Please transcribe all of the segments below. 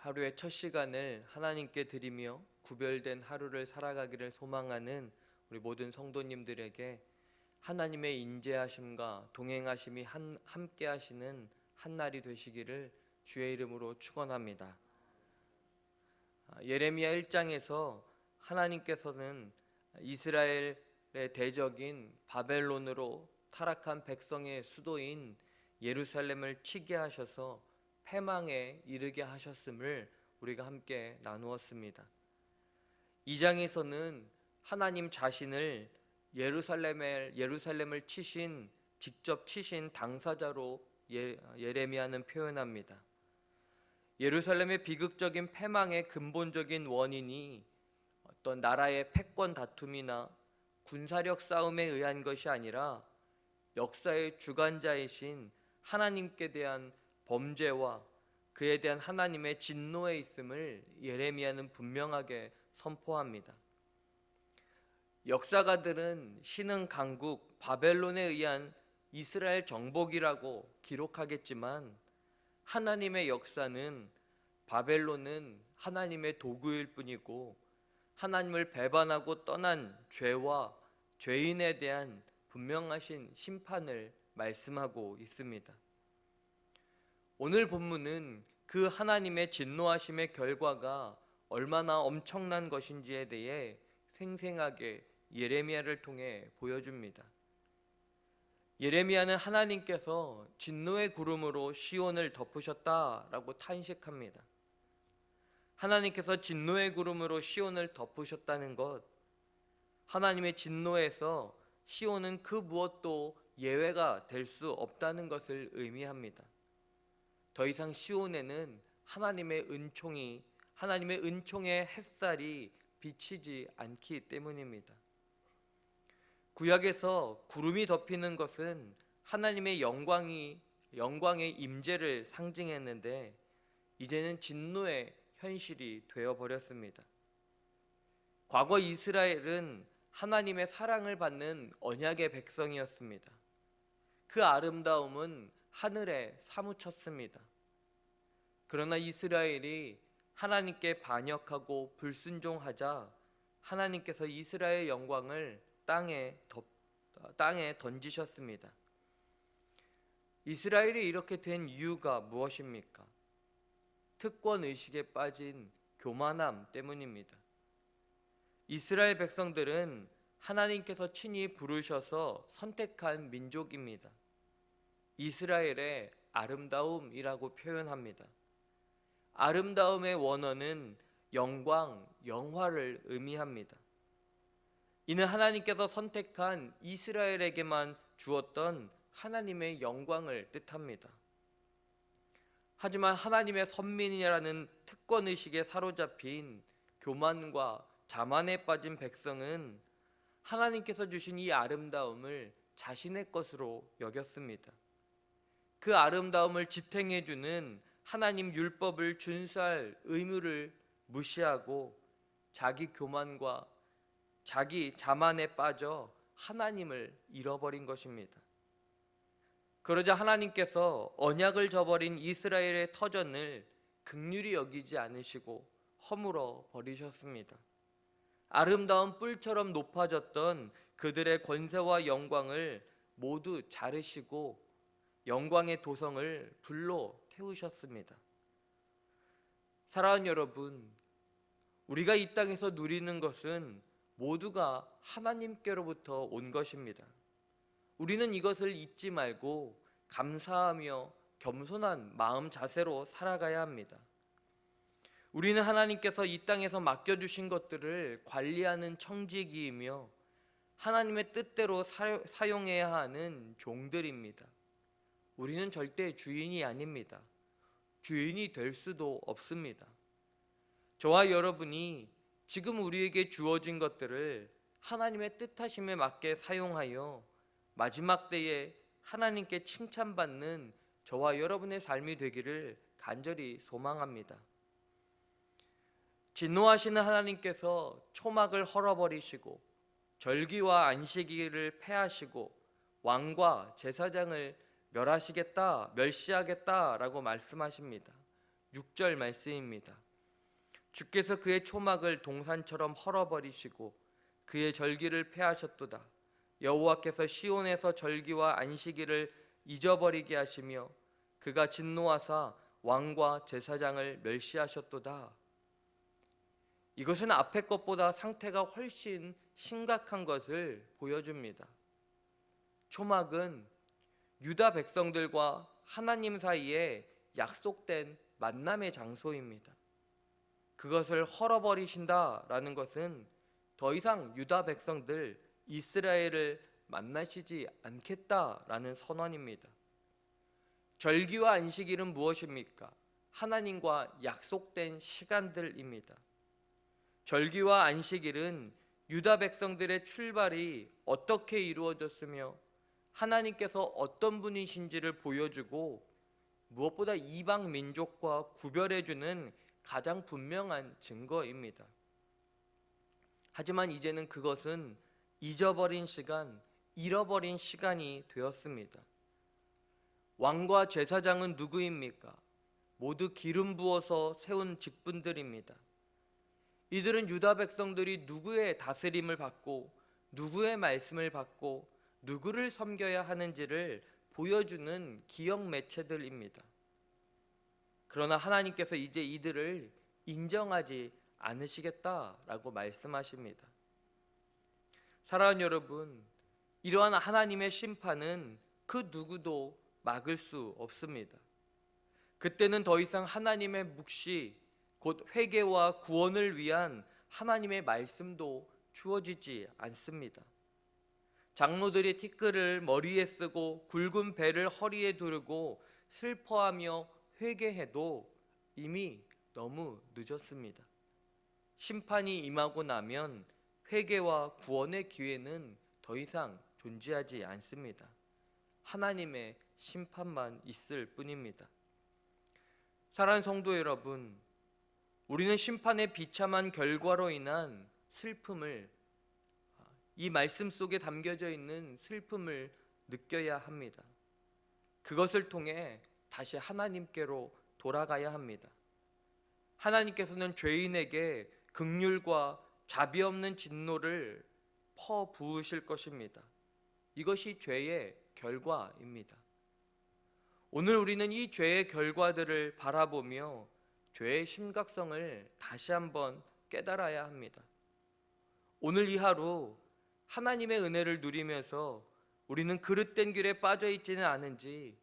하루의 첫 시간을 하나님께 드리며 구별된 하루를 살아가기를 소망하는 우리 모든 성도님들에게 하나님의 인재하심과 동행하심이 함께 하시는 한 날이 되시기를 주의 이름으로 축원합니다. 예레미야 1장에서 하나님께서는 이스라엘의 대적인 바벨론으로 타락한 백성의 수도인 예루살렘을 치게 하셔서 패망에 이르게 하셨음을 우리가 함께 나누었습니다. 2장에서는 하나님 자신을 예루살렘을 직접 치신 당사자로 예레미야는 표현합니다. 예루살렘의 비극적인 패망의 근본적인 원인이 어떤 나라의 패권 다툼이나 군사력 싸움에 의한 것이 아니라 역사의 주관자이신 하나님께 대한 범죄와 그에 대한 하나님의 진노에 있음을 예레미야는 분명하게 선포합니다. 역사가들은 신흥 강국 바벨론에 의한 이스라엘 정복이라고 기록하겠지만 하나님의 역사는 바벨론은 하나님의 도구일 뿐이고 하나님을 배반하고 떠난 죄와 죄인에 대한 분명하신 심판을 말씀하고 있습니다. 오늘 본문은 그 하나님의 진노하심의 결과가 얼마나 엄청난 것인지에 대해 생생하게 예레미야를 통해 보여줍니다. 예레미야는 하나님께서 진노의 구름으로 시온을 덮으셨다라고 탄식합니다. 하나님께서 진노의 구름으로 시온을 덮으셨다는 것, 하나님의 진노에서 시온은 그 무엇도 예외가 될 수 없다는 것을 의미합니다. 더 이상 시온에는 하나님의 은총의 햇살이 비치지 않기 때문입니다. 구약에서 구름이 덮이는 것은 하나님의 영광의 임재를 상징했는데 이제는 진노의 현실이 되어버렸습니다. 과거 이스라엘은 하나님의 사랑을 받는 언약의 백성이었습니다. 그 아름다움은 하늘에 사무쳤습니다. 그러나 이스라엘이 하나님께 반역하고 불순종하자 하나님께서 이스라엘의 영광을 땅에 던지셨습니다. 이스라엘이 이렇게 된 이유가 무엇입니까? 특권 의식에 빠진 교만함 때문입니다. 이스라엘 백성들은 하나님께서 친히 부르셔서 선택한 민족입니다. 이스라엘의 아름다움이라고 표현합니다. 아름다움의 원어는 영광, 영화를 의미합니다. 이는 하나님께서 선택한 이스라엘에게만 주었던 하나님의 영광을 뜻합니다. 하지만 하나님의 선민이라는 특권의식에 사로잡힌 교만과 자만에 빠진 백성은 하나님께서 주신 이 아름다움을 자신의 것으로 여겼습니다. 그 아름다움을 지탱해주는 하나님 율법을 준수할 의무를 무시하고 자기 교만과 자기 자만에 빠져 하나님을 잃어버린 것입니다. 그러자 하나님께서 언약을 저버린 이스라엘의 터전을 긍휼히 여기지 않으시고 허물어 버리셨습니다. 아름다운 뿔처럼 높아졌던 그들의 권세와 영광을 모두 자르시고 영광의 도성을 불로 태우셨습니다. 사랑하는 여러분, 우리가 이 땅에서 누리는 것은 모두가 하나님께로부터 온 것입니다. 우리는 이것을 잊지 말고 감사하며 겸손한 마음 자세로 살아가야 합니다. 우리는 하나님께서 이 땅에서 맡겨주신 것들을 관리하는 청지기이며 하나님의 뜻대로 사용해야 하는 종들입니다. 우리는 절대 주인이 아닙니다. 주인이 될 수도 없습니다. 저와 여러분이 지금 우리에게 주어진 것들을 하나님의 뜻하심에 맞게 사용하여 마지막 때에 하나님께 칭찬받는 저와 여러분의 삶이 되기를 간절히 소망합니다. 진노하시는 하나님께서 초막을 헐어버리시고 절기와 안식일을 폐하시고 왕과 제사장을 멸시하겠다라고 말씀하십니다. 6절 말씀입니다. 주께서 그의 초막을 동산처럼 헐어버리시고 그의 절기를 폐하셨도다. 여호와께서 시온에서 절기와 안식일을 잊어버리게 하시며 그가 진노하사 왕과 제사장을 멸시하셨도다. 이것은 앞의 것보다 상태가 훨씬 심각한 것을 보여줍니다. 초막은 유다 백성들과 하나님 사이에 약속된 만남의 장소입니다. 그것을 헐어버리신다라는 것은 더 이상 유다 백성들 이스라엘을 만나시지 않겠다라는 선언입니다. 절기와 안식일은 무엇입니까? 하나님과 약속된 시간들입니다. 절기와 안식일은 유다 백성들의 출발이 어떻게 이루어졌으며 하나님께서 어떤 분이신지를 보여주고 무엇보다 이방 민족과 구별해주는 가장 분명한 증거입니다. 하지만 이제는 그것은 잊어버린 시간, 잃어버린 시간이 되었습니다. 왕과 제사장은 누구입니까? 모두 기름 부어서 세운 직분들입니다. 이들은 유다 백성들이 누구의 다스림을 받고 누구의 말씀을 받고 누구를 섬겨야 하는지를 보여주는 기억 매체들입니다. 그러나 하나님께서 이제 이들을 인정하지 않으시겠다라고 말씀하십니다. 사랑하는 여러분, 이러한 하나님의 심판은 그 누구도 막을 수 없습니다. 그때는 더 이상 하나님의 묵시, 곧 회개와 구원을 위한 하나님의 말씀도 주어지지 않습니다. 장로들이 티끌을 머리에 쓰고 굵은 배를 허리에 두르고 슬퍼하며 회개해도 이미 너무 늦었습니다. 심판이 임하고 나면 회개와 구원의 기회는 더 이상 존재하지 않습니다. 하나님의 심판만 있을 뿐입니다. 사랑하는 성도 여러분, 우리는 심판의 비참한 결과로 인한 슬픔을, 이 말씀 속에 담겨져 있는 슬픔을 느껴야 합니다. 그것을 통해 다시 하나님께로 돌아가야 합니다. 하나님께서는 죄인에게 긍휼과 자비 없는 진노를 퍼부으실 것입니다. 이것이 죄의 결과입니다. 오늘 우리는 이 죄의 결과들을 바라보며 죄의 심각성을 다시 한번 깨달아야 합니다. 오늘 이 하루 하나님의 은혜를 누리면서 우리는 그릇된 길에 빠져 있지는 않은지,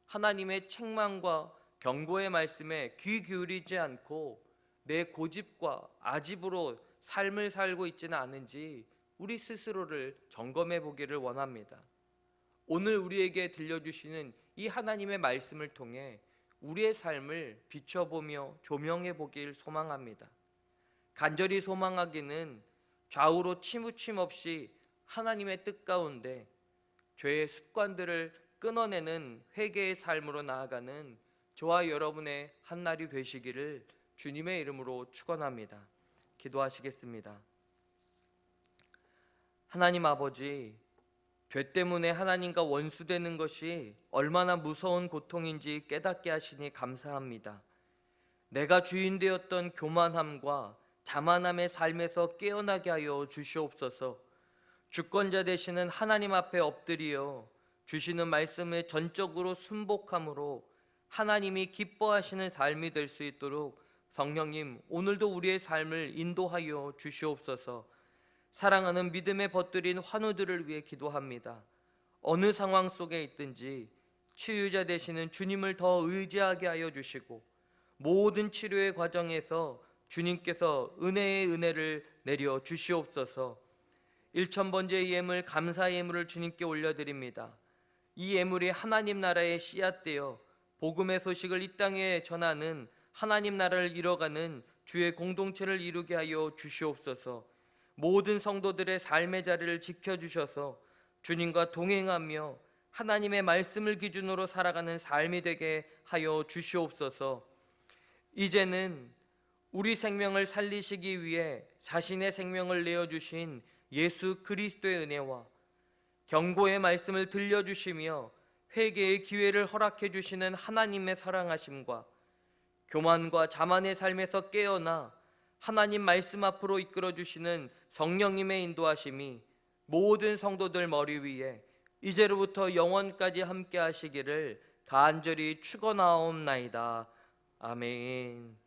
하나님의 책망과 경고의 말씀에 귀 기울이지 않고 내 고집과 아집으로 삶을 살고 있지는 않은지 우리 스스로를 점검해 보기를 원합니다. 오늘 우리에게 들려주시는 이 하나님의 말씀을 통해 우리의 삶을 비춰보며 조명해 보길 소망합니다. 간절히 소망하기는 좌우로 치무침 없이 하나님의 뜻 가운데 죄의 습관들을 끊어내는 회개의 삶으로 나아가는 저와 여러분의 한날이 되시기를 주님의 이름으로 축원합니다. 기도하시겠습니다. 하나님 아버지, 죄 때문에 하나님과 원수되는 것이 얼마나 무서운 고통인지 깨닫게 하시니 감사합니다. 내가 주인 되었던 교만함과 자만함의 삶에서 깨어나게 하여 주시옵소서. 주권자 되시는 하나님 앞에 엎드려 주시는 말씀에 전적으로 순복함으로 하나님이 기뻐하시는 삶이 될 수 있도록 성령님, 오늘도 우리의 삶을 인도하여 주시옵소서. 사랑하는 믿음에 벗들인 환우들을 위해 기도합니다. 어느 상황 속에 있든지 치유자 되시는 주님을 더 의지하게 하여 주시고 모든 치료의 과정에서 주님께서 은혜의 은혜를 내려 주시옵소서. 1000번째 예물 감사 예물을 주님께 올려드립니다. 이 예물이 하나님 나라의 씨앗되어 복음의 소식을 이 땅에 전하는 하나님 나라를 이뤄가는 주의 공동체를 이루게 하여 주시옵소서. 모든 성도들의 삶의 자리를 지켜주셔서 주님과 동행하며 하나님의 말씀을 기준으로 살아가는 삶이 되게 하여 주시옵소서. 이제는 우리 생명을 살리시기 위해 자신의 생명을 내어주신 예수 그리스도의 은혜와 경고의 말씀을 들려주시며 회개의 기회를 허락해 주시는 하나님의 사랑하심과 교만과 자만의 삶에서 깨어나 하나님 말씀 앞으로 이끌어 주시는 성령님의 인도하심이 모든 성도들 머리 위에 이제로부터 영원까지 함께 하시기를 간절히 축원하옵나이다. 아멘.